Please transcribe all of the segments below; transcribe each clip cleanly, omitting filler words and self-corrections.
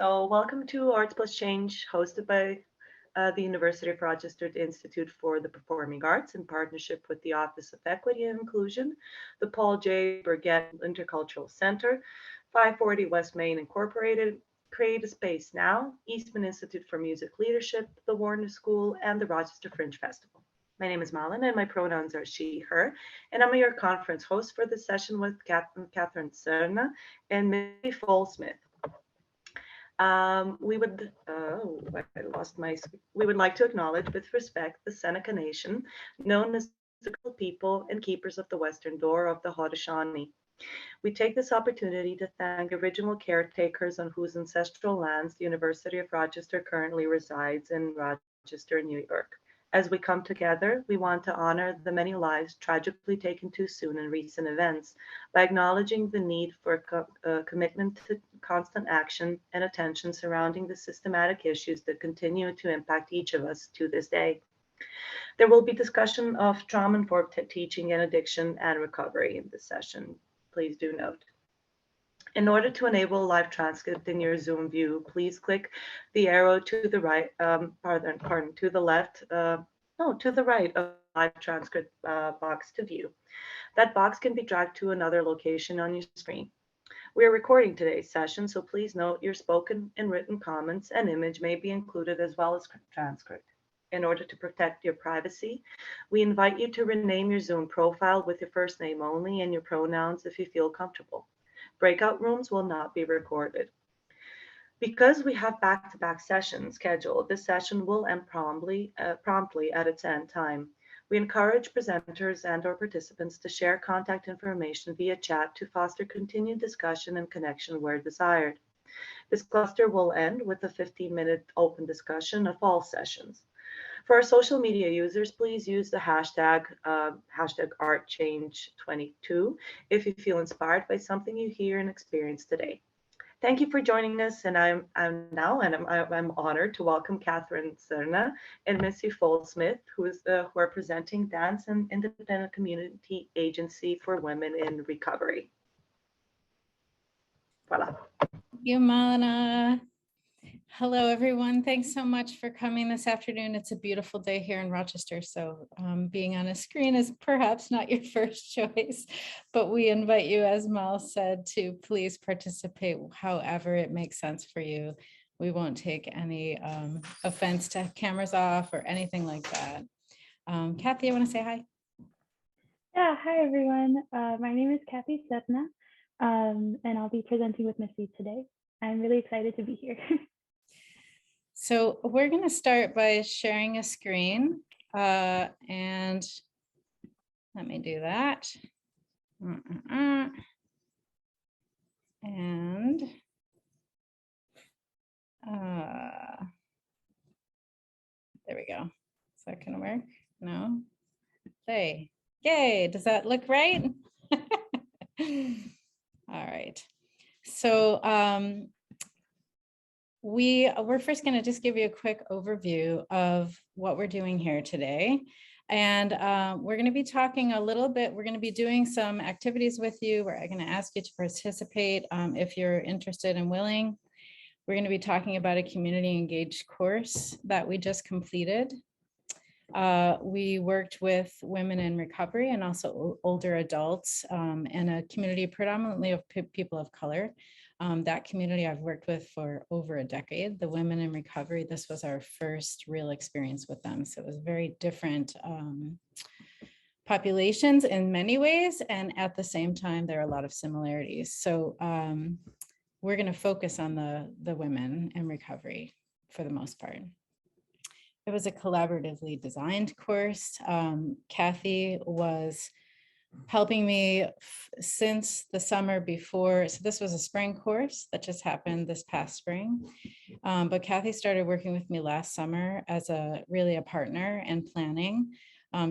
So welcome to Arts Plus Change, hosted by the University of Rochester Institute for the Performing Arts in partnership with the Office of Equity and Inclusion, the Paul J. Burgett Intercultural Center, 540 West Main Incorporated, Create a Space Now, Eastman Institute for Music Leadership, the Warner School, and the Rochester Fringe Festival. My name is Malin, and my pronouns are she, her, and I'm your conference host for this session with Katherine Serna and Missy Pfohl Smith. We would like to acknowledge with respect the Seneca Nation, known as the people and keepers of the western door of the Haudenosaunee. We take this opportunity to thank original caretakers on whose ancestral lands the University of Rochester currently resides in Rochester, New York. As we come together, we want to honor the many lives tragically taken too soon in recent events by acknowledging the need for commitment to constant action and attention surrounding the systematic issues that continue to impact each of us to this day. There will be discussion of trauma-informed teaching and addiction and recovery in this session. Please do note. In order to enable a live transcript in your Zoom view, please click the arrow to the right, to the left, to the right of the live transcript box to view. That box can be dragged to another location on your screen. We are recording today's session, so please note your spoken and written comments and image may be included as well as transcript. In order to protect your privacy, we invite you to rename your Zoom profile with your first name only and your pronouns if you feel comfortable. Breakout rooms will not be recorded. Because we have back-to-back sessions scheduled, this session will end promptly at its end time. We encourage presenters and/or participants to share contact information via chat to foster continued discussion and connection where desired. This cluster will end with a 15-minute open discussion of all sessions. For our social media users, please use the hashtag #ArtChange22 if you feel inspired by something you hear and experience today. Thank you for joining us, and I'm honored to welcome Katherine Serna and Missy Pfohl Smith, who are presenting Dance and Independent Community Agency for Women in Recovery. Voila. Thank you, Malina. Hello, everyone. Thanks so much for coming this afternoon. It's a beautiful day here in Rochester, so being on a screen is perhaps not your first choice, but we invite you, as Mal said, to please participate however it makes sense for you. We won't take any offense to cameras off or anything like that. Kathy, you want to say hi? Yeah, hi, everyone. My name is Katherine Serna, and I'll be presenting with Missy today. I'm really excited to be here. So we're going to start by sharing a screen, and let me do that. And there we go. Is that going to work? No? Hey, yay. Does that look right? All right. So we're first going to just give you a quick overview of what we're doing here today. And we're going to be talking a little bit, we're going to be doing some activities with you. We're going to ask you to participate if you're interested and willing. We're going to be talking about a community engaged course that we just completed. We worked with women in recovery and also older adults and a community predominantly of people of color. That community I've worked with for over a decade, the Women in Recovery. This was our first real experience with them. So it was very different populations in many ways. And at the same time, there are a lot of similarities. So we're going to focus on the women in recovery for the most part. It was a collaboratively designed course. Kathy was helping me since the summer before. So this was a spring course that just happened this past spring. But Kathy started working with me last summer as really a partner in planning.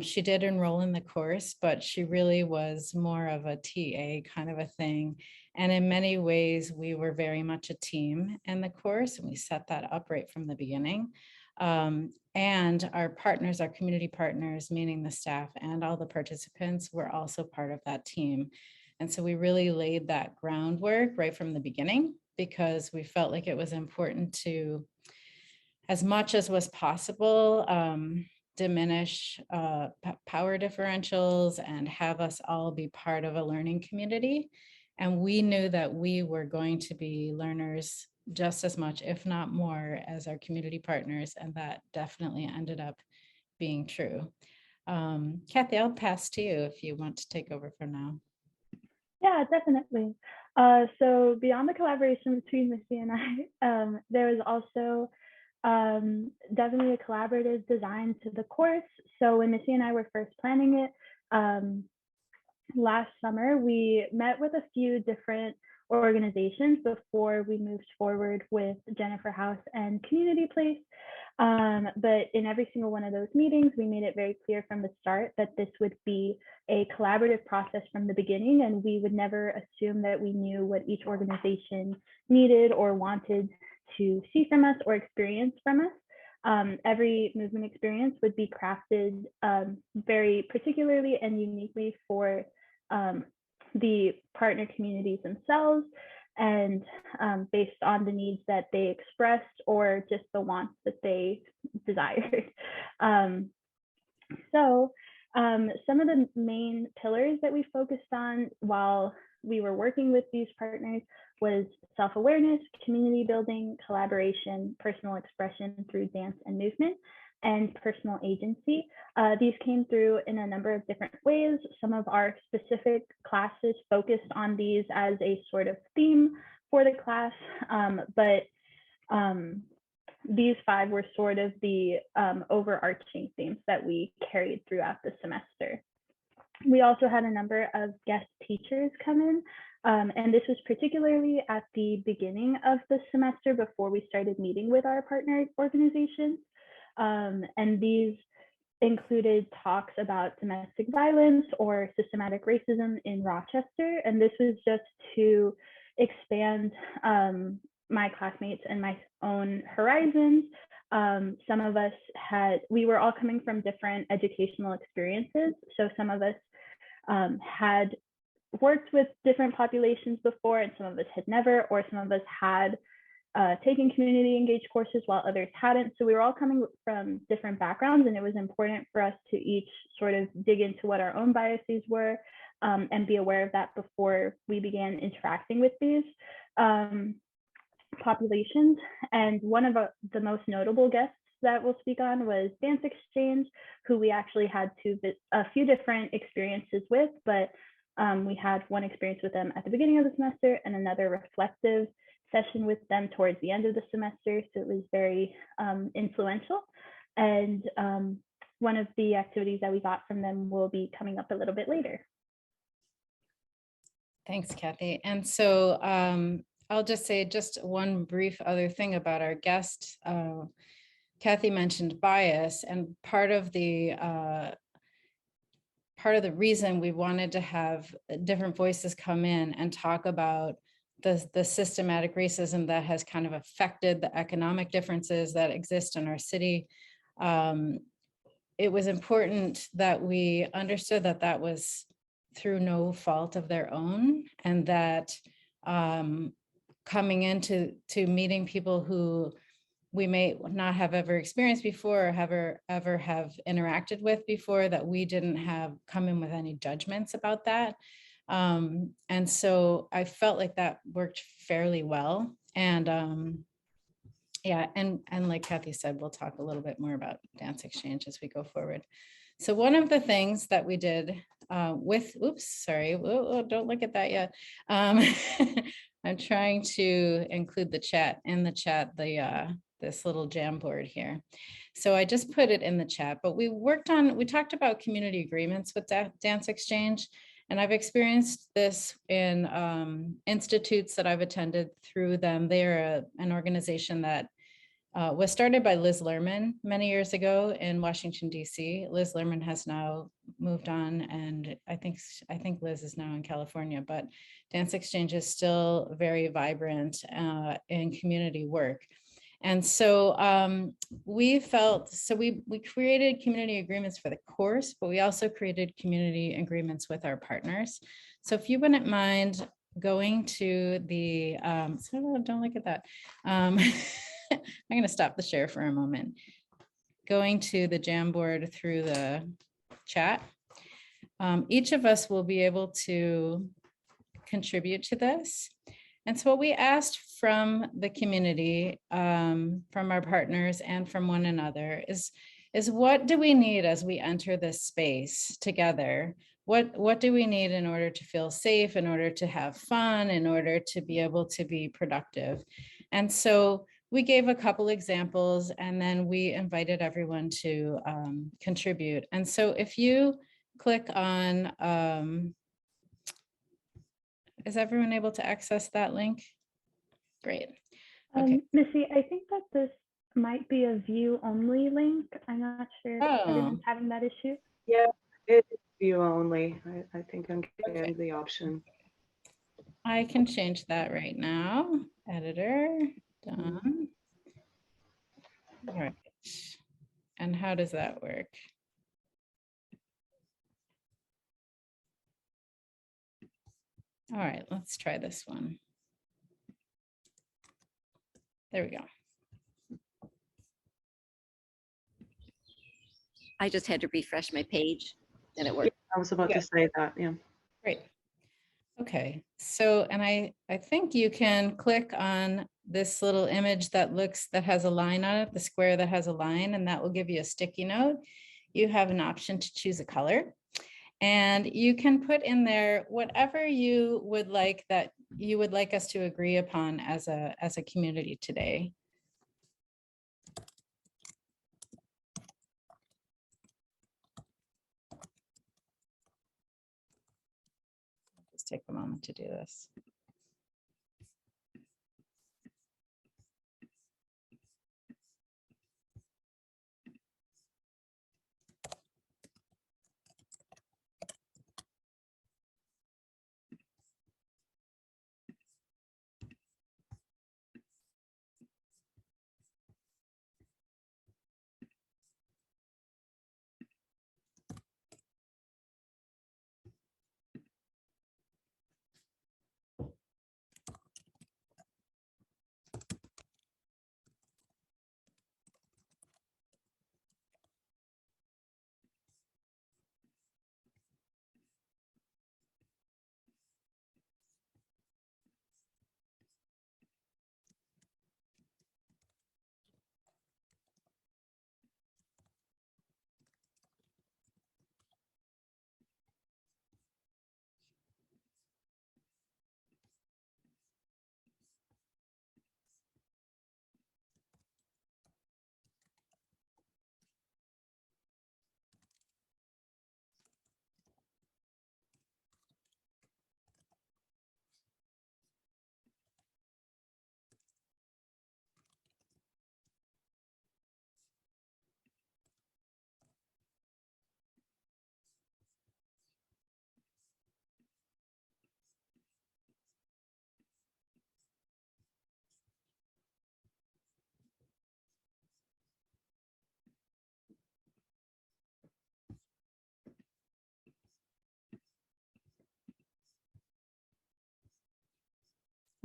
She did enroll in the course, but she really was more of a TA kind of a thing. And in many ways, we were very much a team in the course, and we set that up right from the beginning. And our partners, our community partners, meaning the staff and all the participants, were also part of that team. And so we really laid that groundwork right from the beginning. because we felt like it was important to, as much as was possible, diminish power differentials and have us all be part of a learning community. And we knew that we were going to be learners just as much, if not more, as our community partners. And that definitely ended up being true. Kathy, I'll pass to you if you want to take over from now. Yeah, definitely. So beyond the collaboration between Missy and I, there was also definitely a collaborative design to the course. So when Missy and I were first planning it last summer, we met with a few different organizations before we moved forward with Jennifer House and Community Place. But in every single one of those meetings, we made it very clear from the start that this would be a collaborative process from the beginning, and we would never assume that we knew what each organization needed or wanted to see from us or experience from us. Every movement experience would be crafted very particularly and uniquely for the partner communities themselves, and based on the needs that they expressed or just the wants that they desired. So some of the main pillars that we focused on while we were working with these partners was self-awareness, community building, collaboration, personal expression through dance and movement, and personal agency. These came through in a number of different ways. Some of our specific classes focused on these as a sort of theme for the class, but these 5 were sort of the overarching themes that we carried throughout the semester. We also had a number of guest teachers come in, and this was particularly at the beginning of the semester before we started meeting with our partner organizations. And these included talks about domestic violence or systematic racism in Rochester. And this was just to expand my classmates and my own horizons. Some of us we were all coming from different educational experiences. So some of us had worked with different populations before, and some of us had never, or some of us had taking community engaged courses while others hadn't. So we were all coming from different backgrounds, and it was important for us to each sort of dig into what our own biases were and be aware of that before we began interacting with these populations. And one of the most notable guests that we'll speak on was Dance Exchange, who we actually had a few different experiences with, but we had one experience with them at the beginning of the semester and another reflective session with them towards the end of the semester. So it was very influential. And one of the activities that we got from them will be coming up a little bit later. Thanks, Kathy. And so I'll just say just one brief other thing about our guest. Kathy mentioned bias, and part of the reason we wanted to have different voices come in and talk about the systematic racism that has kind of affected the economic differences that exist in our city. It was important that we understood that that was through no fault of their own, and that coming into meeting people who we may not have ever experienced before or ever have interacted with before, that we didn't have come in with any judgments about that. And so I felt like that worked fairly well. And yeah, and like Kathy said, we'll talk a little bit more about Dance Exchange as we go forward. So one of the things that we did don't look at that yet. I'm trying to include the chat, this little Jamboard here. So I just put it in the chat, but we talked about community agreements with Dance Exchange. And I've experienced this in institutes that I've attended through them. They're an organization that was started by Liz Lerman many years ago in Washington, D.C. Liz Lerman has now moved on, and I think Liz is now in California, but Dance Exchange is still very vibrant in community work. And so we created community agreements for the course, but we also created community agreements with our partners. So if you wouldn't mind going to the, so don't look at that. I'm going to stop the share for a moment. Going to the Jamboard through the chat. Each of us will be able to contribute to this. And so what we asked from the community, from our partners and from one another is what do we need as we enter this space together? What do we need in order to feel safe, in order to have fun, in order to be able to be productive? And so we gave a couple examples and then we invited everyone to contribute. And so if you click on, is everyone able to access that link? Great. Okay. Missy, I think that this might be a view only link. I'm not sure if everyone's having that issue. Yeah, it is view only. I think I'm getting the option. I can change that right now. Editor, done. All right. And how does that work? All right, let's try this one. There we go. I just had to refresh my page and it worked. I was about to say that, yeah. Great. Okay, so, and I think you can click on this little image that has a line on it, the square that has a line, and that will give you a sticky note. You have an option to choose a color. And you can put in there whatever you would like us to agree upon as a community today. Just take a moment to do this.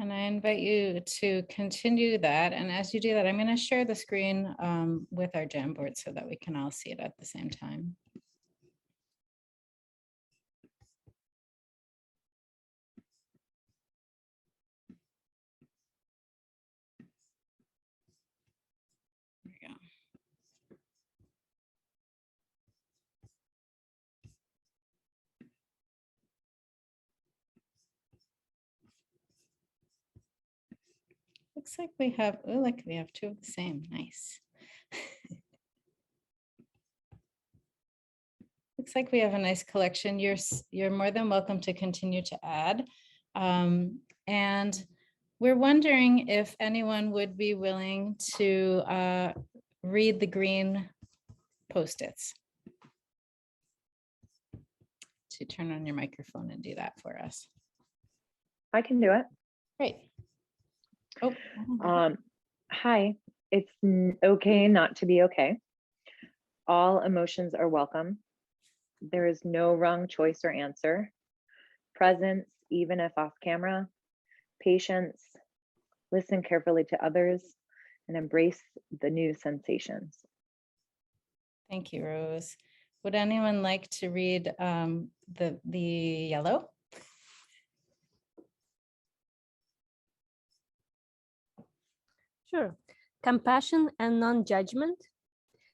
And I invite you to continue that. And as you do that, I'm going to share the screen with our Jamboard so that we can all see it at the same time. There we go. Looks like we have, oh, look, we have two of the same. Nice. Looks like we have a nice collection. You're more than welcome to continue to add. And we're wondering if anyone would be willing to read the green Post-its. To turn on your microphone and do that for us. I can do it. Great. Oh. Hi, it's okay not to be okay. All emotions are welcome. There is no wrong choice or answer. Presence even if off camera, patience, listen carefully to others, and embrace the new sensations. Thank you, Rose. Would anyone like to read the yellow? Sure. Compassion and non-judgment.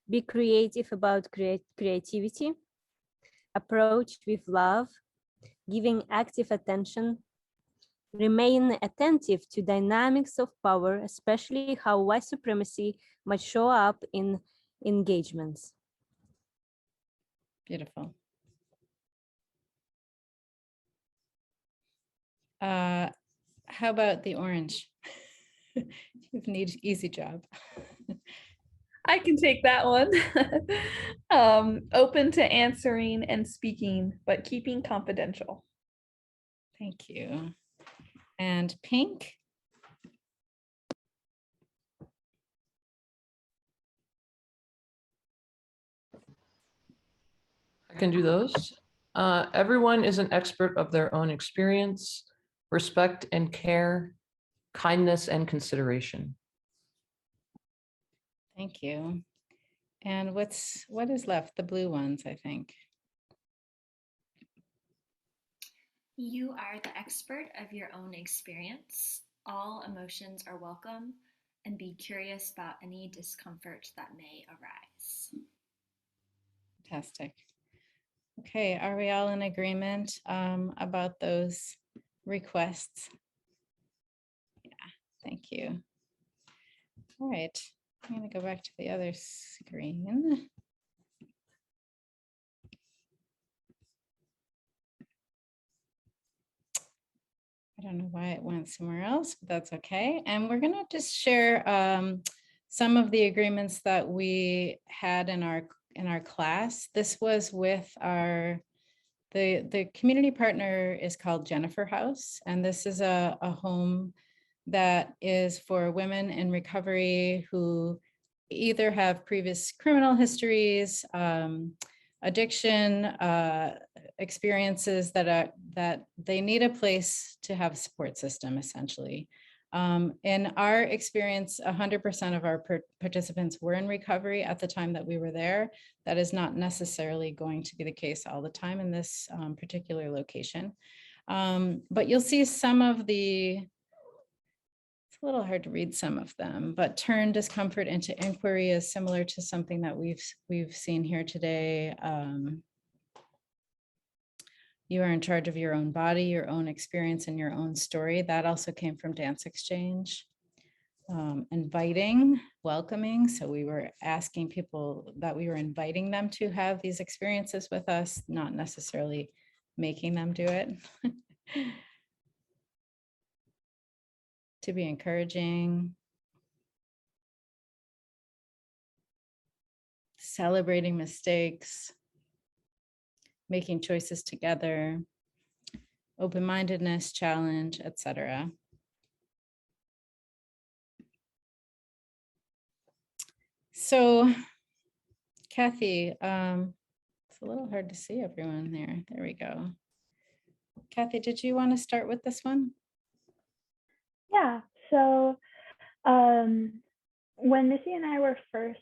Be creative about creativity. Approach with love. Giving active attention. Remain attentive to dynamics of power, especially how white supremacy might show up in engagements. Beautiful. How about the orange? You need easy job. I can take that one. Open to answering and speaking, but keeping confidential. Thank you. And pink? I can do those. Everyone is an expert of their own experience, respect and care, kindness and consideration. Thank you. And what is left? The blue ones, I think. You are the expert of your own experience. All emotions are welcome, and be curious about any discomfort that may arise. Fantastic. Okay, are we all in agreement about those requests? Yeah, thank you. All right, I'm going to go back to the other screen. I don't know why it went somewhere else, but that's okay. And we're going to just share some of the agreements that we had in our class. This was with the community partner is called Jennifer House, and this is a home that is for women in recovery who either have previous criminal histories, addiction experiences that they need a place to have a support system, essentially. In our experience, 100% of our participants were in recovery at the time that we were there. That is not necessarily going to be the case all the time in this particular location. But you'll see some of the, it's a little hard to read some of them, but turn discomfort into inquiry is similar to something that we've seen here today. You are in charge of your own body, your own experience, and your own story. That also came from Dance Exchange. Inviting, welcoming. So we were asking people that we were inviting them to have these experiences with us, not necessarily making them do it. To be encouraging. Celebrating mistakes. Making choices together, open-mindedness, challenge, etc. So, Kathy, it's a little hard to see everyone there. There we go. Kathy, did you want to start with this one? Yeah, so when Missy and I were first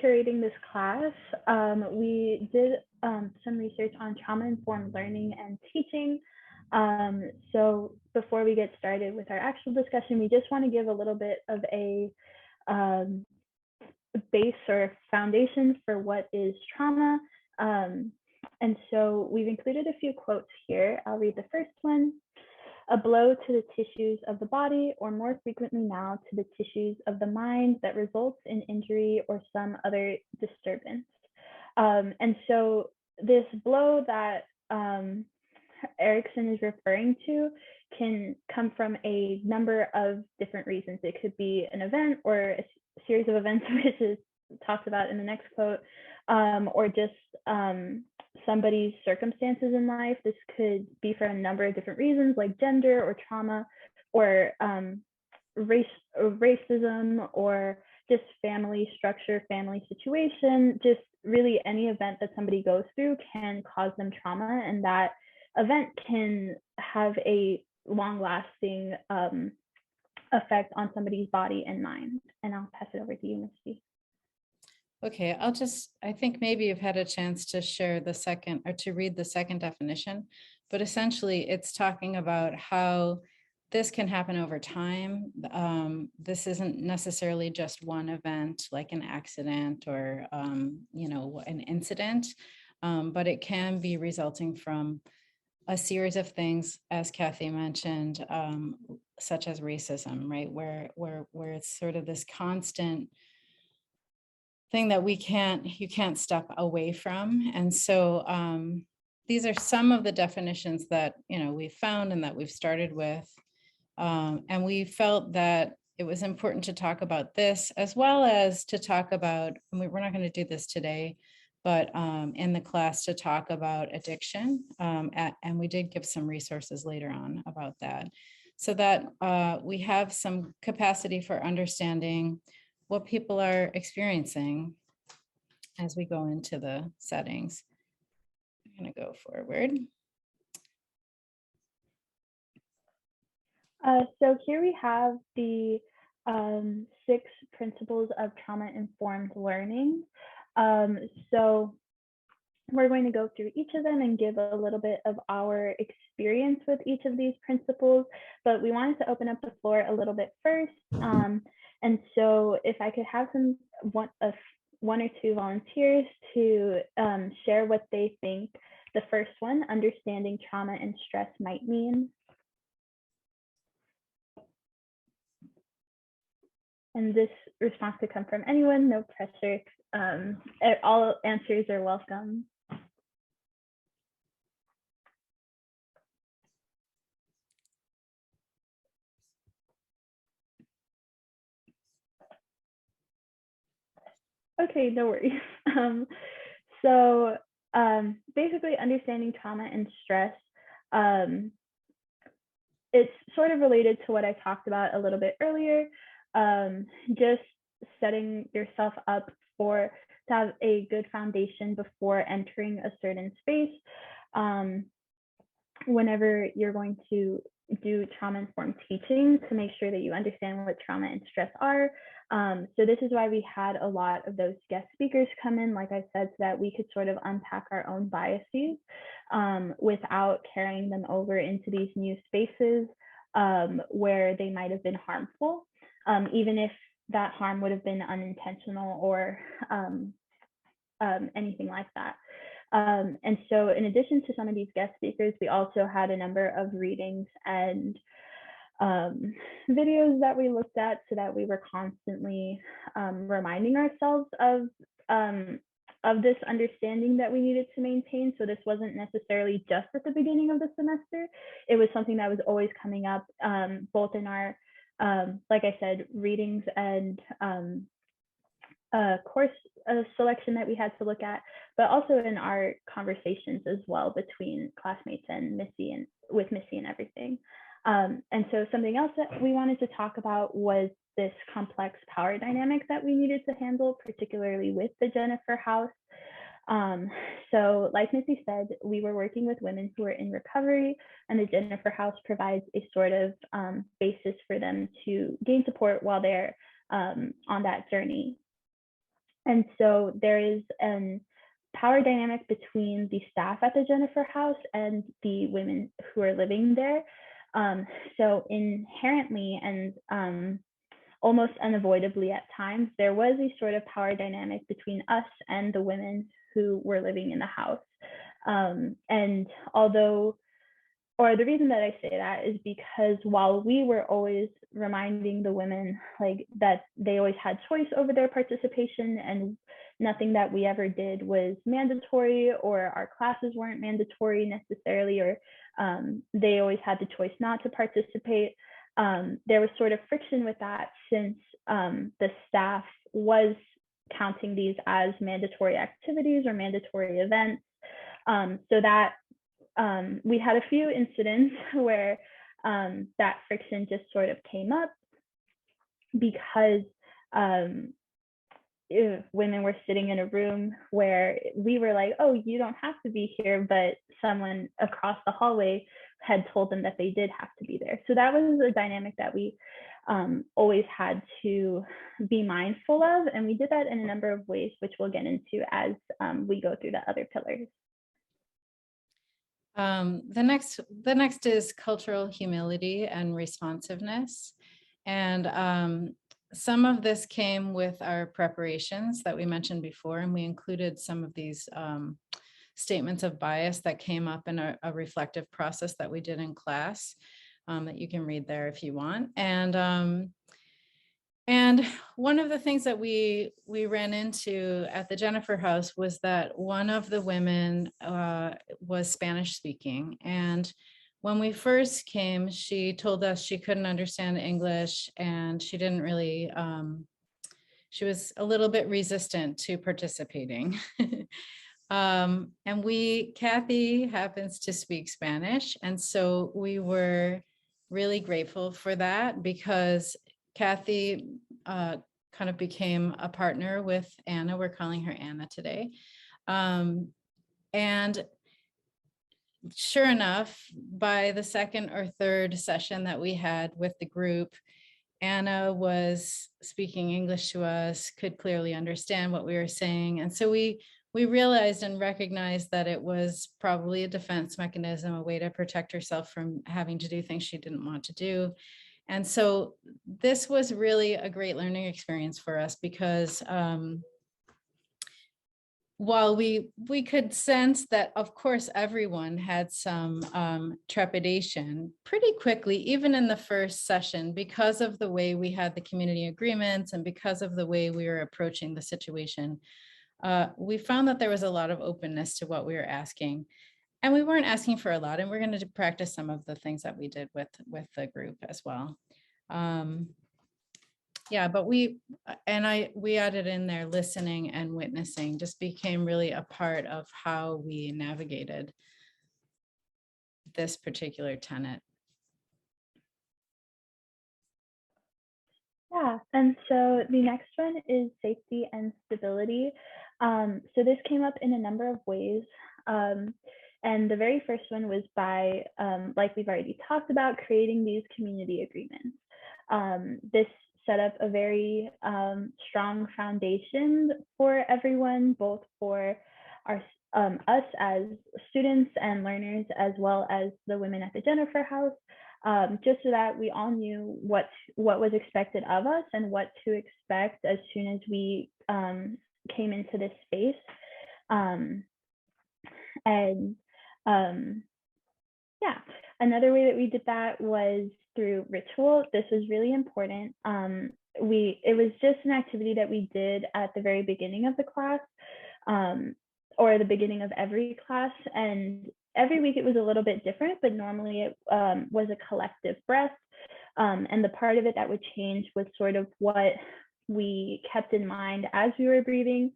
curating this class, we did some research on trauma-informed learning and teaching. So before we get started with our actual discussion, we just want to give a little bit of a base or foundation for what is trauma. And so we've included a few quotes here. I'll read the first one. A blow to the tissues of the body, or more frequently now to the tissues of the mind, that results in injury or some other disturbance. And so this blow that Erickson is referring to can come from a number of different reasons. It could be an event or a series of events, which is talked about in the next quote, or just somebody's circumstances in life. This could be for a number of different reasons, like gender or trauma, or racism, or just family structure, family situation. Just really any event that somebody goes through can cause them trauma, and that event can have a long-lasting effect on somebody's body and mind. And I'll pass it over to you, Misty. Okay, I think maybe you've had a chance to share the second or to read the second definition, but essentially it's talking about how this can happen over time. This isn't necessarily just one event like an accident or, an incident, but it can be resulting from a series of things, as Kathy mentioned, such as racism, right? Where it's sort of this constant thing that you can't step away from. And so these are some of the definitions that, we found and that we've started with. And we felt that it was important to talk about this, as well as to talk about, and we're not going to do this today, but in the class to talk about addiction. And we did give some resources later on about that, so that we have some capacity for understanding what people are experiencing as we go into the settings. I'm going to go forward. So here we have the 6 principles of trauma-informed learning. So we're going to go through each of them and give a little bit of our experience with each of these principles, but we wanted to open up the floor a little bit first. And so if I could have one or two volunteers to share what they think the first one, understanding trauma and stress, might mean. And this response could come from anyone, no pressure. All answers are welcome. Okay, no worries. So basically understanding trauma and stress, it's sort of related to what I talked about a little bit earlier, just setting yourself up to have a good foundation before entering a certain space. Whenever you're going to do trauma-informed teaching, to make sure that you understand what trauma and stress are. So this is why we had a lot of those guest speakers come in, like I said, so that we could sort of unpack our own biases without carrying them over into these new spaces where they might have been harmful, even if that harm would have been unintentional or anything like that. And so in addition to some of these guest speakers, we also had a number of readings and videos that we looked at, so that we were constantly reminding ourselves of this understanding that we needed to maintain. So this wasn't necessarily just at the beginning of the semester. It was something that was always coming up, both in our, like I said, readings and course selection that we had to look at, but also in our conversations as well between classmates and with Missy and everything. And so something else that we wanted to talk about was this complex power dynamic that we needed to handle, particularly with the Jennifer House. So like Missy said, we were working with women who are in recovery, and the Jennifer House provides a sort of basis for them to gain support while they're on that journey. And so there is a power dynamic between the staff at the Jennifer House and the women who are living there. So inherently and almost unavoidably at times, there was a sort of power dynamic between us and the women who were living in the house. And the reason that I say that is because while we were always reminding the women like that they always had choice over their participation, and nothing that we ever did was mandatory, or our classes weren't mandatory necessarily, or they always had the choice not to participate, there was sort of friction with that, since the staff was counting these as mandatory activities or mandatory events. So that we had a few incidents where that friction just sort of came up, because women were sitting in a room where we were like, oh, you don't have to be here, but someone across the hallway had told them that they did have to be there. So that was a dynamic that we always had to be mindful of. And we did that in a number of ways, which we'll get into as we go through the other pillars. The next is cultural humility and responsiveness. And some of this came with our preparations that we mentioned before, and we included some of these statements of bias that came up in a reflective process that we did in class that you can read there if you want. And one of the things that we ran into at the Jennifer House was that one of the women was Spanish speaking. And when we first came, she told us she couldn't understand English, and she didn't really, she was a little bit resistant to participating. And Kathy happens to speak Spanish. And so we were really grateful for that, because Kathy kind of became a partner with Anna. We're calling her Anna today. And sure enough, by the second or third session that we had with the group, Anna was speaking English to us, could clearly understand what we were saying. And so we realized and recognized that it was probably a defense mechanism, a way to protect herself from having to do things she didn't want to do. And so this was really a great learning experience for us, because while we could sense that, of course, everyone had some trepidation pretty quickly, even in the first session, because of the way we had the community agreements and because of the way we were approaching the situation, we found that there was a lot of openness to what we were asking. And we weren't asking for a lot, and we're going to practice some of the things that we did with the group as well. Yeah, but we added in there listening and witnessing, just became really a part of how we navigated this particular tenet. Yeah, and so the next one is safety and stability. So this came up in a number of ways. And the very first one was by, like we've already talked about, creating these community agreements. This set up a very strong foundation for everyone, both for our us as students and learners, as well as the women at the Jennifer House, just so that we all knew what was expected of us and what to expect as soon as we came into this space. Yeah, another way that we did that was through ritual. This was really important. It was just an activity that we did at the very beginning of the class, or the beginning of every class. And every week it was a little bit different, but normally it was a collective breath. And the part of it that would change was sort of what we kept in mind as we were breathing.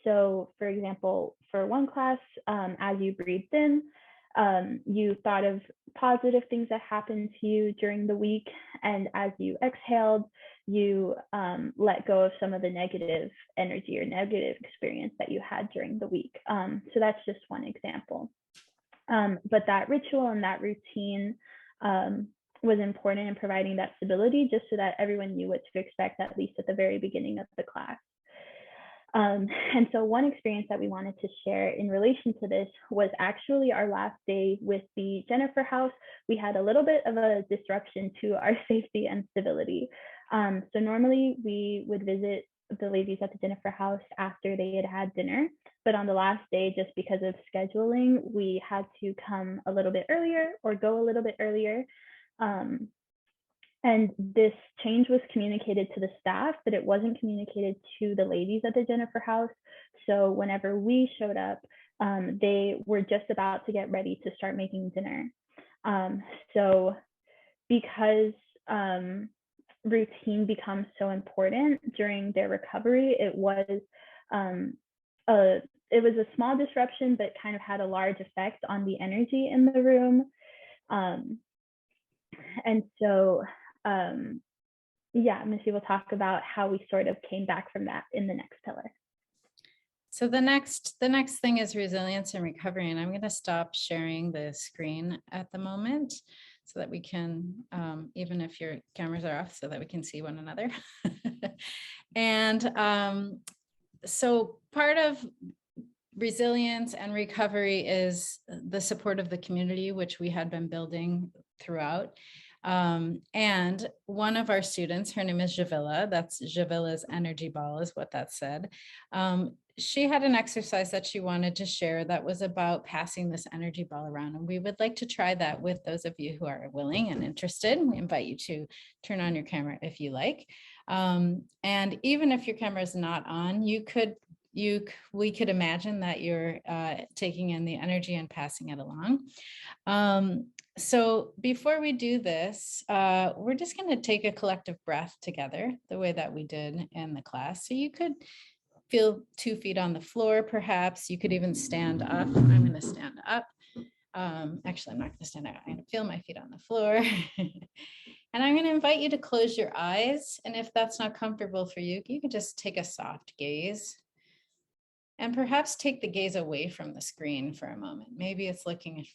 So for example, for one class, as you breathed in, you thought of positive things that happened to you during the week. And as you exhaled, you let go of some of the negative energy or negative experience that you had during the week. So that's just one example. But that ritual and that routine was important in providing that stability, just so that everyone knew what to expect, at least at the very beginning of the class. And so one experience that we wanted to share in relation to this was actually our last day with the Jennifer House. We had a little bit of a disruption to our safety and stability. So normally we would visit the ladies at the Jennifer House after they had had dinner, but on the last day, just because of scheduling, we had to come a little bit earlier or go a little bit earlier. And this change was communicated to the staff, but it wasn't communicated to the ladies at the Jennifer House. So whenever we showed up, they were just about to get ready to start making dinner. So because routine becomes so important during their recovery, it was a small disruption, but kind of had a large effect on the energy in the room. And so yeah, Missy will talk about how we sort of came back from that in the next pillar. So the next thing is resilience and recovery. And I'm going to stop sharing the screen at the moment so that we can, even if your cameras are off, so that we can see one another. And so part of resilience and recovery is the support of the community, which we had been building throughout. And one of our students, her name is Javilla, that's Javilla's energy ball is what that said. She had an exercise that she wanted to share that was about passing this energy ball around. And we would like to try that with those of you who are willing and interested. We invite you to turn on your camera if you like. And even if your camera is not on, we could imagine that you're taking in the energy and passing it along. So before we do this, we're just going to take a collective breath together the way that we did in the class. So you could feel 2 feet on the floor, perhaps. You could even stand up. I'm going to stand up. Actually, I'm not going to stand up. I'm going to feel my feet on the floor. And I'm going to invite you to close your eyes. And if that's not comfortable for you, you can just take a soft gaze. And perhaps take the gaze away from the screen for a moment. Maybe it's looking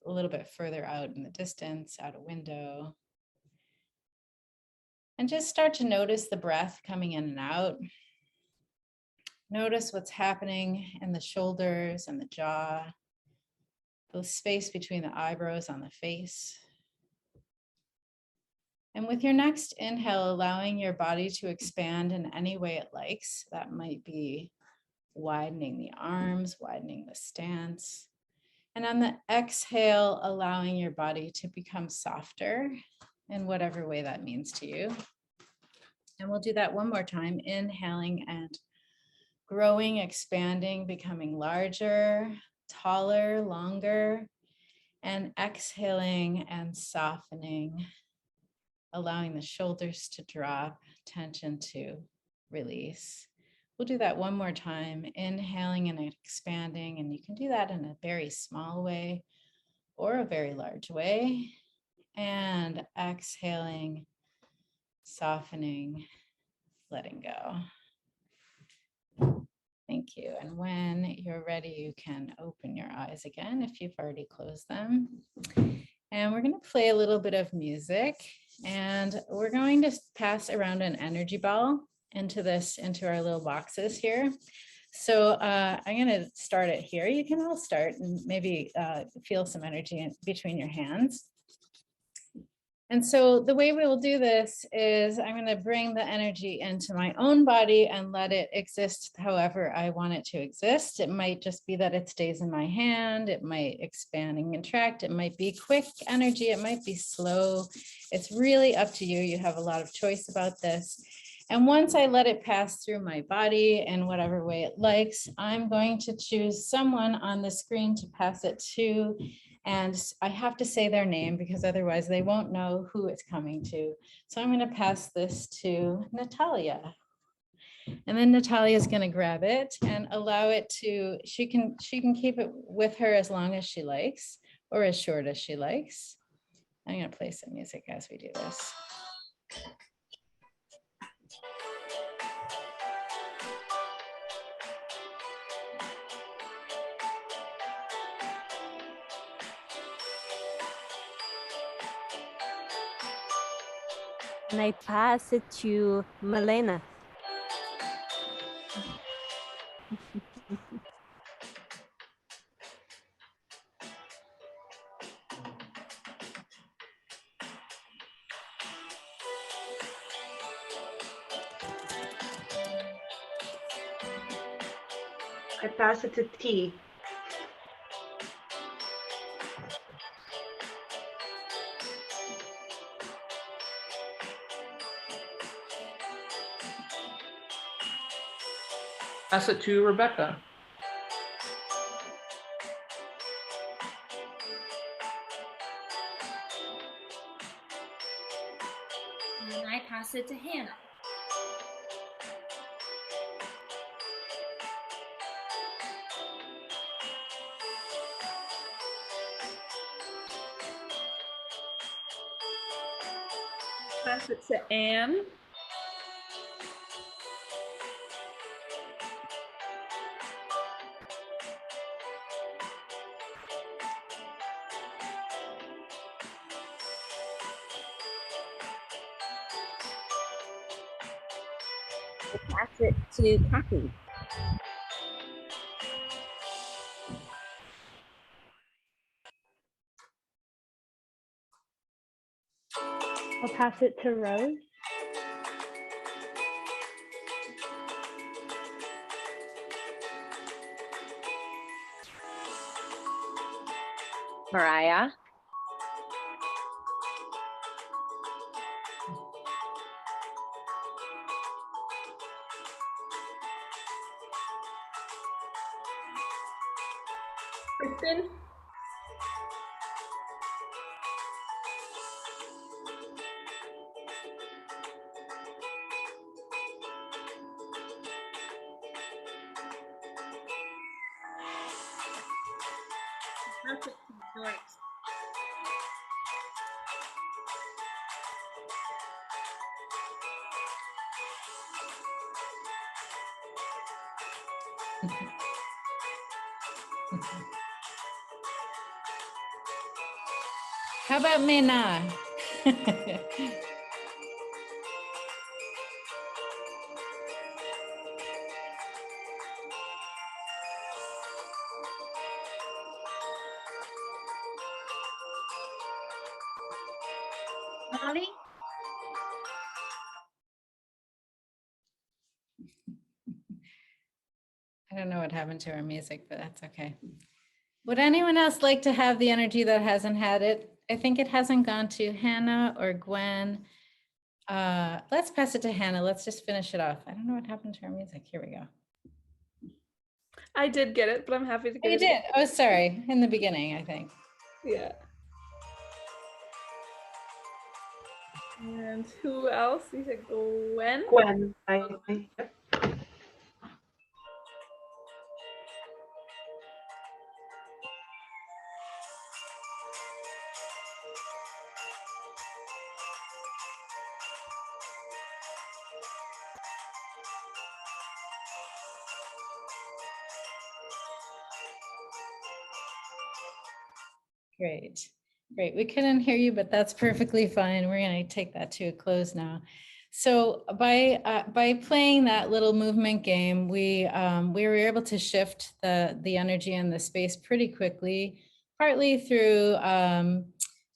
a little bit further out in the distance, out a window. And just start to notice the breath coming in and out. Notice what's happening in the shoulders and the jaw, the space between the eyebrows on the face. And with your next inhale, allowing your body to expand in any way it likes. That might be widening the arms, widening the stance. And on the exhale, allowing your body to become softer in whatever way that means to you. And we'll do that one more time, inhaling and growing, expanding, becoming larger, taller, longer, and exhaling and softening, allowing the shoulders to drop, tension to release. We'll do that one more time, inhaling and expanding, and you can do that in a very small way or a very large way. And exhaling, softening, letting go. Thank you. And when you're ready, you can open your eyes again if you've already closed them. And we're going to play a little bit of music, and we're going to pass around an energy ball into our little boxes here. So I'm going to start it here. You can all start and maybe feel some energy between your hands. And so the way we will do this is I'm going to bring the energy into my own body and let it exist however I want it to exist. It might just be that it stays in my hand. It might expand and contract. It might be quick energy. It might be slow. It's really up to you. You have a lot of choice about this. And once I let it pass through my body in whatever way it likes, I'm going to choose someone on the screen to pass it to. And I have to say their name because otherwise they won't know who it's coming to. So I'm going to pass this to Natalia. And then Natalia is going to grab it and allow it to, she can keep it with her as long as she likes or as short as she likes. I'm going to play some music as we do this. And I pass it to Malena. I pass it to T. Pass it to Rebecca. And I pass it to Hannah. Pass it to Anne. I'll pass it to Kathy. I'll pass it to Rose. Mariah. Kristen. How about Mena? Molly? I don't know what happened to our music, but that's okay. Would anyone else like to have the energy that hasn't had it? I think it hasn't gone to Hannah or Gwen. Let's pass it to Hannah. Let's just finish it off. I don't know what happened to our music. Here we go. I did get it, but I'm happy to Oh, get you it. did? Oh, sorry. In the beginning, I think. Yeah. And who else? You said Gwen? Gwen, yep. Great. Great. We couldn't hear you, but that's perfectly fine. We're going to take that to a close now. So by playing that little movement game, we were able to shift the energy and the space pretty quickly, partly through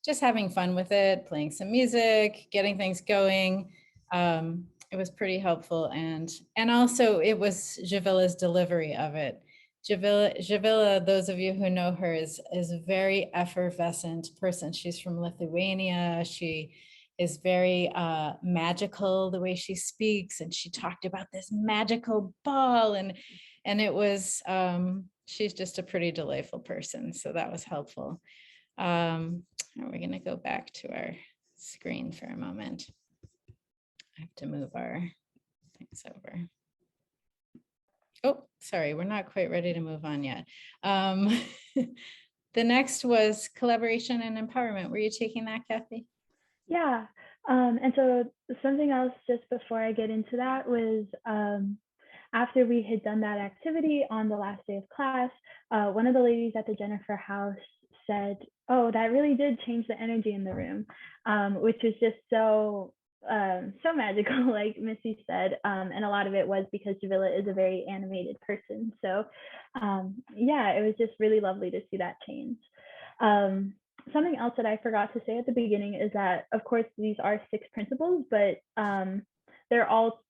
just having fun with it, playing some music, getting things going. It was pretty helpful, and also it was Javilla's delivery of it. Javilla, those of you who know her, is a very effervescent person. She's from Lithuania. She is very magical the way she speaks, and she talked about this magical ball, and it was she's just a pretty delightful person, so that was helpful. We're going to go back to our screen for a moment. I have to move our things over. Oh, sorry, we're not quite ready to move on yet. The next was collaboration and empowerment. Were you taking that, Kathy? Yeah, and so something else just before I get into that was after we had done that activity on the last day of class, one of the ladies at the Jennifer House said, "Oh, that really did change the energy in the room," which was just so magical, like Missy said, and a lot of it was because Javilla is a very animated person. So yeah, it was just really lovely to see that change. Something else that I forgot to say at the beginning is that, of course, these are 6 principles, but they're all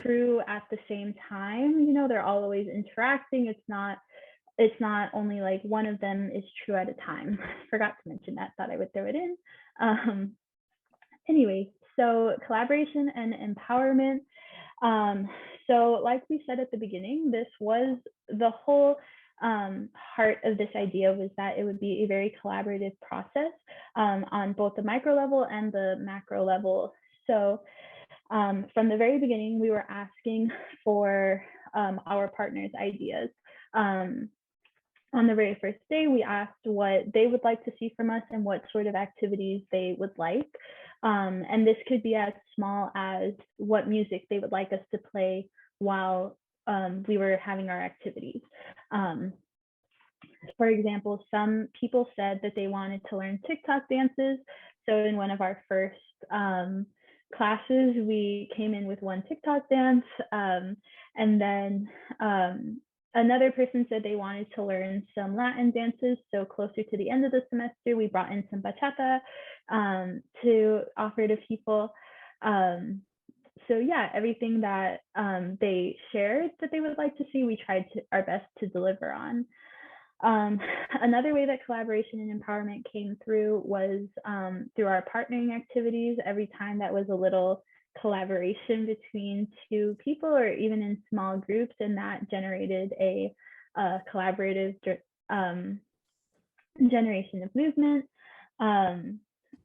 true at the same time. You know, they're all always interacting. It's not only like one of them is true at a time. Forgot to mention that, thought I would throw it in. Anyway, so collaboration and empowerment. So like we said at the beginning, this was the whole heart of this idea was that it would be a very collaborative process on both the micro level and the macro level. So from the very beginning, we were asking for our partners' ideas. On the very first day, we asked what they would like to see from us and what sort of activities they would like. And this could be as small as what music they would like us to play while we were having our activities. For example, some people said that they wanted to learn TikTok dances. So in one of our first classes, we came in with one TikTok dance, and then another person said they wanted to learn some Latin dances. So closer to the end of the semester, we brought in some bachata to offer to people. So yeah, everything that they shared that they would like to see, we tried our best to deliver on. Another way that collaboration and empowerment came through was through our partnering activities. Every time that was a little collaboration between two people or even in small groups, and that generated a collaborative generation of movement.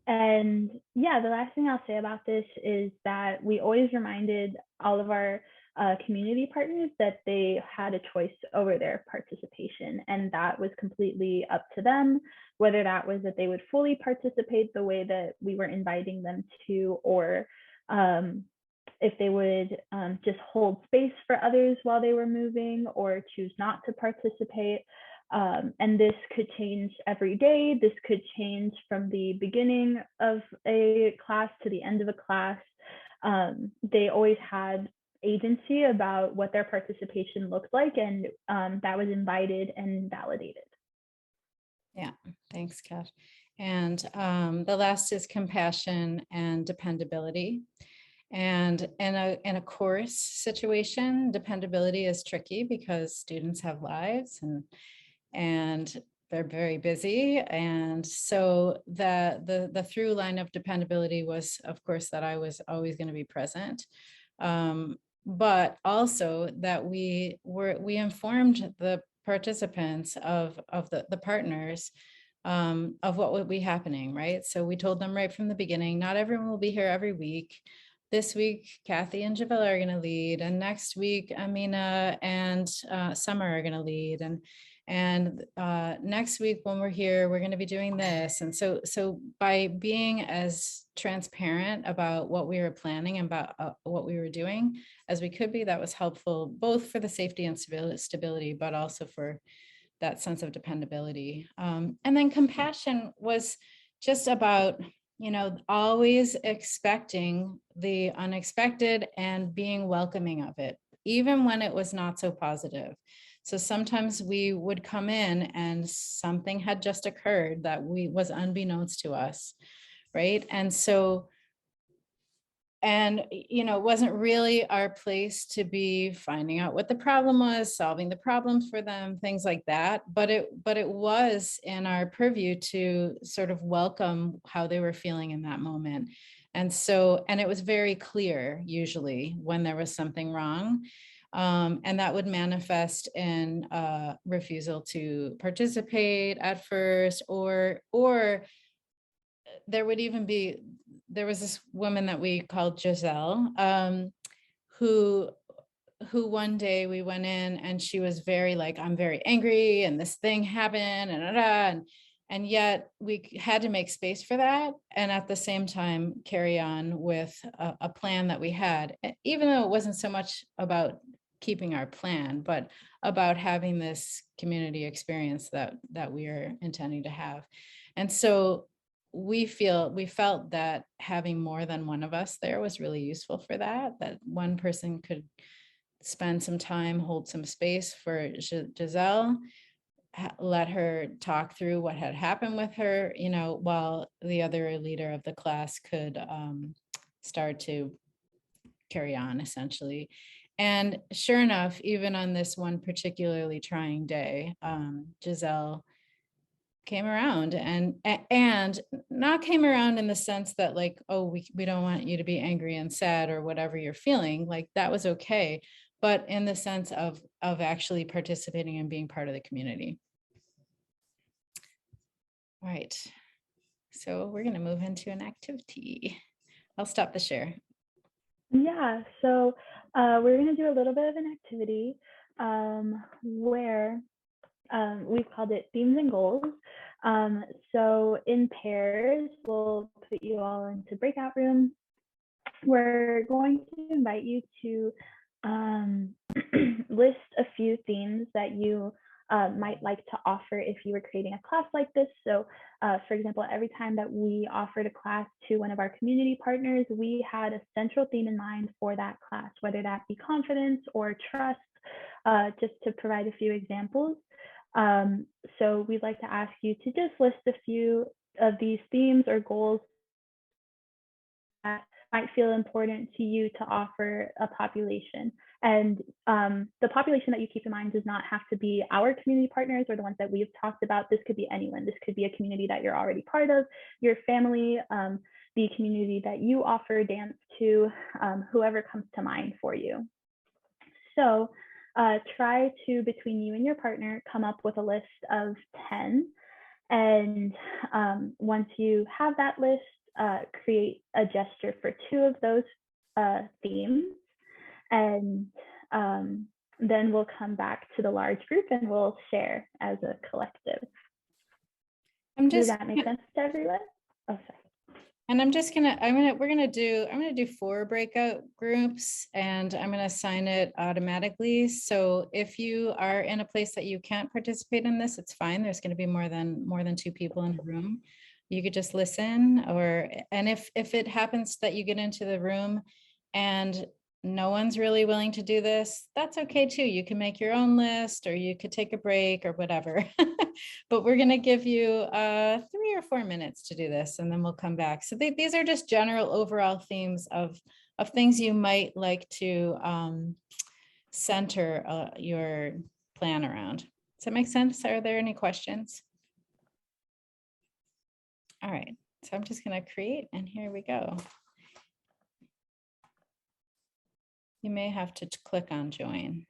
And yeah, the last thing I'll say about this is that we always reminded all of our community partners that they had a choice over their participation, and that was completely up to them, whether that was that they would fully participate the way that we were inviting them to, or if they would just hold space for others while they were moving, or choose not to participate. And this could change every day. This could change from the beginning of a class to the end of a class. They always had agency about what their participation looked like, and that was invited and validated. Yeah, thanks, Kat. And the last is compassion and dependability. And in a course situation, dependability is tricky because students have lives and they're very busy. And so the through line of dependability was, of course, that I was always going to be present. But also that we informed the participants of the partners of what would be happening, right? So we told them right from the beginning, not everyone will be here every week. This week, Kathy and Javella are going to lead, and next week, Amina and Summer are going to lead, and next week when we're here, we're going to be doing this. And so by being as transparent about what we were planning and about what we were doing as we could be, that was helpful, both for the safety and stability, but also for that sense of dependability. And then compassion was just about, always expecting the unexpected and being welcoming of it, even when it was not so positive. So sometimes we would come in and something had just occurred that was unbeknownst to us, right? And so, it wasn't really our place to be finding out what the problem was, solving the problems for them, things like that. But it was in our purview to sort of welcome how they were feeling in that moment. And it was very clear usually when there was something wrong. And that would manifest in refusal to participate at first, or there would even be, there was this woman that we called Giselle, who one day we went in and she was very like, I'm very angry and this thing happened and yet we had to make space for that. And at the same time, carry on with a plan that we had, even though it wasn't so much about keeping our plan, but about having this community experience that we are intending to have. And so we felt that having more than one of us there was really useful for that one person could spend some time, hold some space for Giselle, let her talk through what had happened with her, while the other leader of the class could start to carry on essentially. And sure enough, even on this one particularly trying day, Giselle came around and not came around in the sense that like, oh, we don't want you to be angry and sad or whatever you're feeling, like that was okay, but in the sense of actually participating and being part of the community. All right, so we're going to move into an activity. I'll stop the share. Yeah, so we're going to do a little bit of an activity where we've called it Themes and Goals. So in pairs, we'll put you all into breakout rooms. We're going to invite you to list a few themes that you might like to offer if you were creating a class like this. So for example, every time that we offered a class to one of our community partners, we had a central theme in mind for that class, whether that be confidence or trust, just to provide a few examples. So we'd like to ask you to just list a few of these themes or goals that might feel important to you to offer a population. And the population that you keep in mind does not have to be our community partners or the ones that we've talked about. This could be anyone. This could be a community that you're already part of, your family, the community that you offer dance to, whoever comes to mind for you. So try to, between you and your partner, come up with a list of 10. And once you have that list, create a gesture for 2 of those themes. And then we'll come back to the large group and we'll share as a collective. Does that make sense to everyone? Oh, sorry. And we're gonna do 4 breakout groups, and I'm gonna assign it automatically. So if you are in a place that you can't participate in this, it's fine. There's gonna be more than 2 people in the room. You could just listen, and if it happens that you get into the room and no one's really willing to do this, that's okay too. You can make your own list, or you could take a break or whatever. But we're gonna give you 3 or 4 minutes to do this, and then we'll come back. So these are just general overall themes of things you might like to center your plan around. Does that make sense? Are there any questions? All right, so I'm just gonna create, and here we go. You may have to click on join.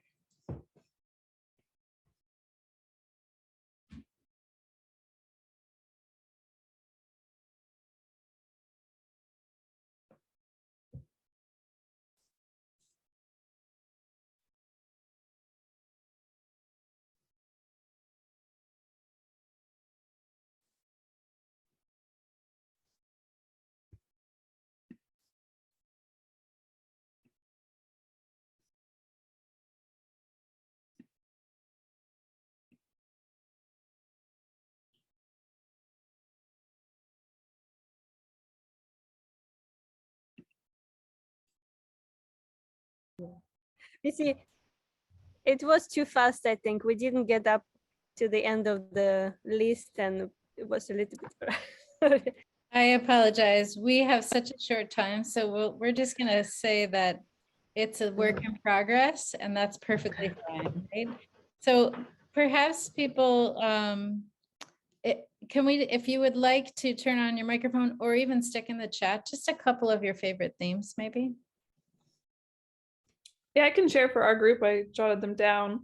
Missy, it was too fast, I think. We didn't get up to the end of the list, and it was a little bit. I apologize. We have such a short time, so we're just gonna say that it's a work in progress, and that's perfectly fine, right? So perhaps people, if you would like to turn on your microphone or even stick in the chat, just a couple of your favorite themes, maybe. Yeah, I can share for our group. I jotted them down.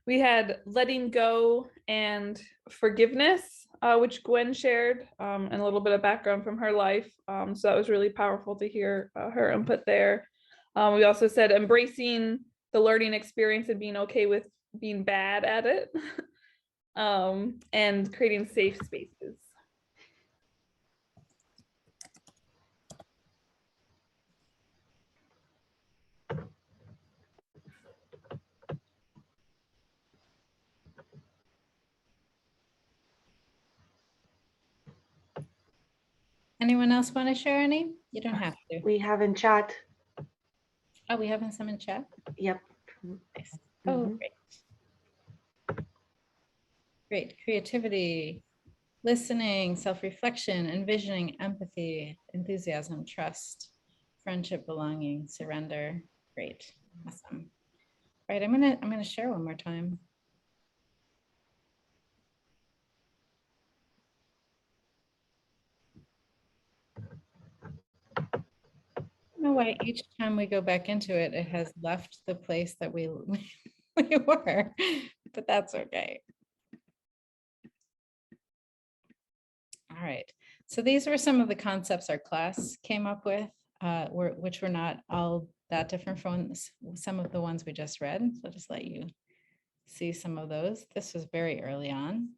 We had letting go and forgiveness, which Gwen shared, and a little bit of background from her life. So that was really powerful to hear her input there. We also said embracing the learning experience and being okay with being bad at it, and creating safe spaces. Anyone else want to share any? You don't have to. We have in chat. Oh, we have some in chat? Yep. Nice. Oh, great. Great. Creativity, listening, self-reflection, envisioning, empathy, enthusiasm, trust, friendship, belonging, surrender. Great. Awesome. All right, I'm gonna share one more time. I don't know why each time we go back into it, it has left the place that we were, but that's okay. All right, so these were some of the concepts our class came up with, which were not all that different from some of the ones we just read. So I'll just let you see some of those. This was very early on.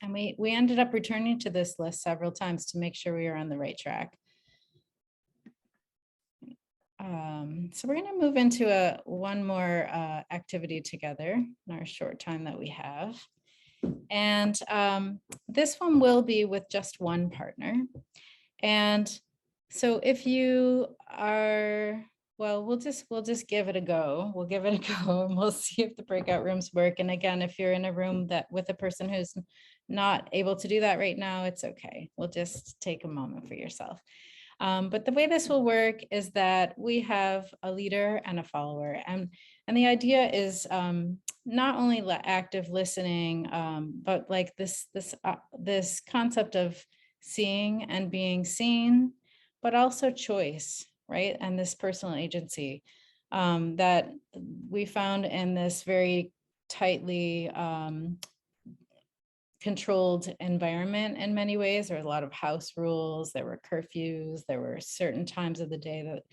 And we ended up returning to this list several times to make sure we were on the right track. So we're going to move into one more activity together in our short time that we have. And this one will be with just one partner. And so if you are, well, we'll just give it a go. We'll give it a go and we'll see if the breakout rooms work. And again, if you're in a room that with a person who's not able to do that right now, it's okay. We'll just take a moment for yourself. But the way this will work is that we have a leader and a follower. And the idea is not only active listening, but like this concept of seeing and being seen, but also choice, right? And this personal agency that we found in this very tightly controlled environment in many ways. There were a lot of house rules, there were curfews, there were certain times of the day that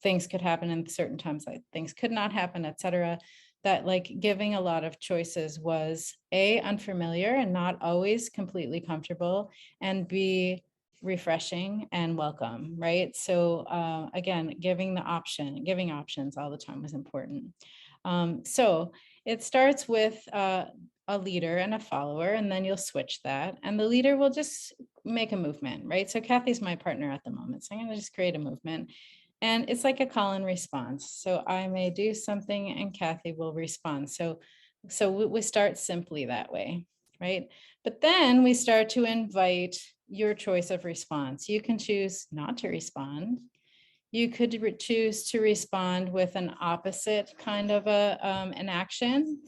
things could happen and certain times that things could not happen, et cetera. That like giving a lot of choices was A, unfamiliar and not always completely comfortable, and B, refreshing and welcome, right? So again, giving options all the time was important. So it starts with a leader and a follower, and then you'll switch that. And the leader will just make a movement, right? So Kathy's my partner at the moment. So I'm going to just create a movement. And it's like a call and response. So I may do something and Kathy will respond. So we start simply that way, right? But then we start to invite your choice of response. You can choose not to respond. You could choose to respond with an opposite kind of an action.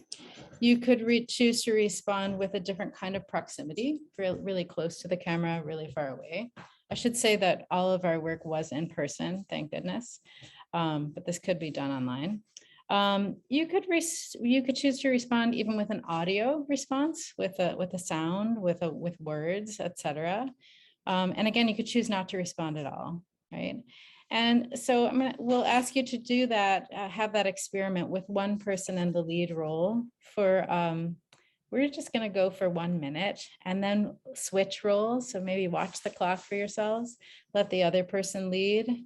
You could choose to respond with a different kind of proximity, really close to the camera, really far away. I should say that all of our work was in person, thank goodness, but this could be done online. You could choose to respond even with an audio response, with a sound, with words, etc. And again, you could choose not to respond at all, right? And so we'll ask you to do that, have that experiment with one person in the lead role for, we're just gonna go for 1 minute and then switch roles. So maybe watch the clock for yourselves, let the other person lead.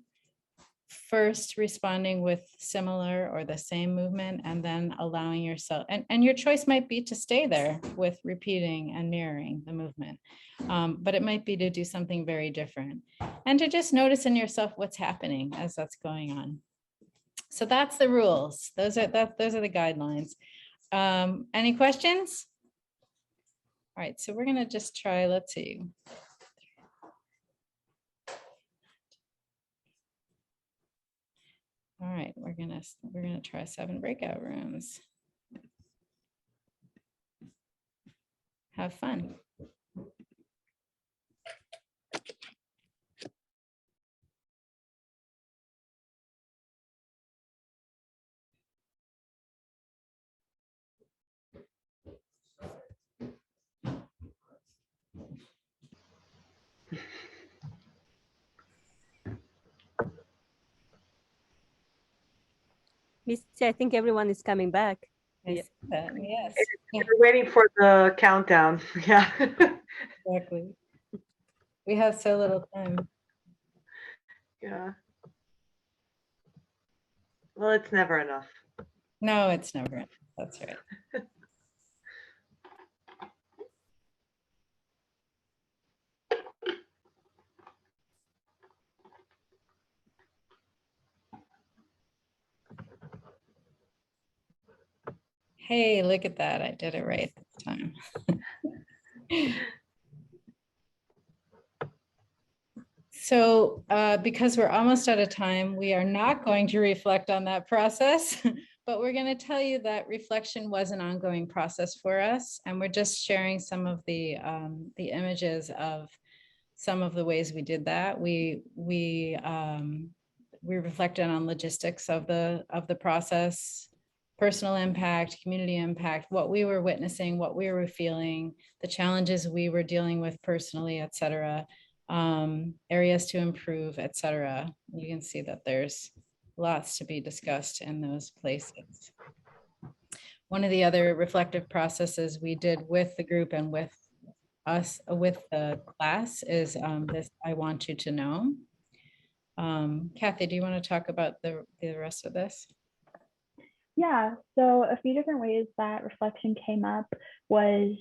First responding with similar or the same movement, and then allowing yourself, and your choice might be to stay there with repeating and mirroring the movement. But it might be to do something very different and to just notice in yourself what's happening as that's going on. So that's the rules. Those are the guidelines. Any questions? All right, so we're gonna just try, let's see. All right, we're gonna try 7 breakout rooms. Have fun. Missy, I think everyone is coming back. Yes. Yes. We're waiting for the countdown. Yeah. Exactly. We have so little time. Yeah. Well, it's never enough. No, it's never enough. That's right. Hey, look at that. I did it right this time. So because we're almost out of time, we are not going to reflect on that process, but we're going to tell you that reflection was an ongoing process for us. And we're just sharing some of the images of some of the ways we did that. We reflected on logistics of the process, personal impact, community impact, what we were witnessing, what we were feeling, the challenges we were dealing with personally, et cetera, areas to improve, et cetera. You can see that there's lots to be discussed in those places. One of the other reflective processes we did with the group and with us, with the class, is this I want you to know. Kathy, do you want to talk about the rest of this? Yeah, so a few different ways that reflection came up was,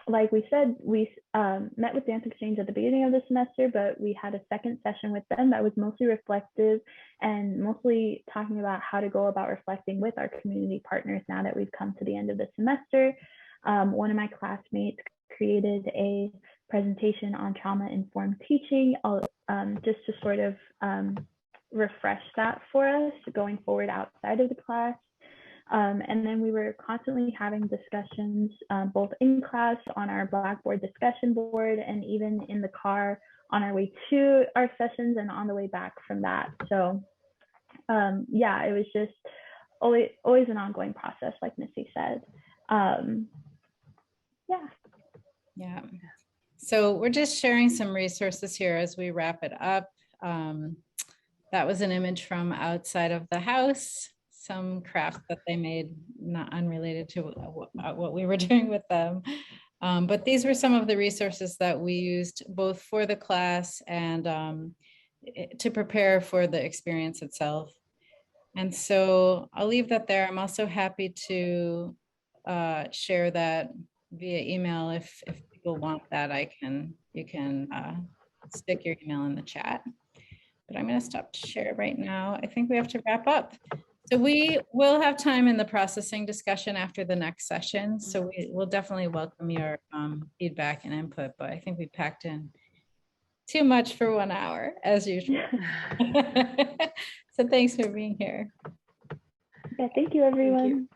like we said, we met with Dance Exchange at the beginning of the semester, but we had a second session with them that was mostly reflective and mostly talking about how to go about reflecting with our community partners now that we've come to the end of the semester. One of my classmates created a presentation on trauma-informed teaching, just to sort of refresh that for us going forward outside of the class. And then we were constantly having discussions, both in class on our Blackboard discussion board and even in the car on our way to our sessions and on the way back from that. So yeah, it was just always an ongoing process, like Missy said. Yeah. So we're just sharing some resources here as we wrap it up. That was an image from outside of the house, some craft that they made, not unrelated to what we were doing with them. But these were some of the resources that we used both for the class and to prepare for the experience itself. And so I'll leave that there. I'm also happy to share that via email if people want that. You can stick your email in the chat. But I'm going to stop to share right now. I think we have to wrap up. So we will have time in the processing discussion after the next session. So we will definitely welcome your feedback and input, but I think we packed in too much for 1 hour as usual. So thanks for being here. Yeah, thank you, everyone. Thank you.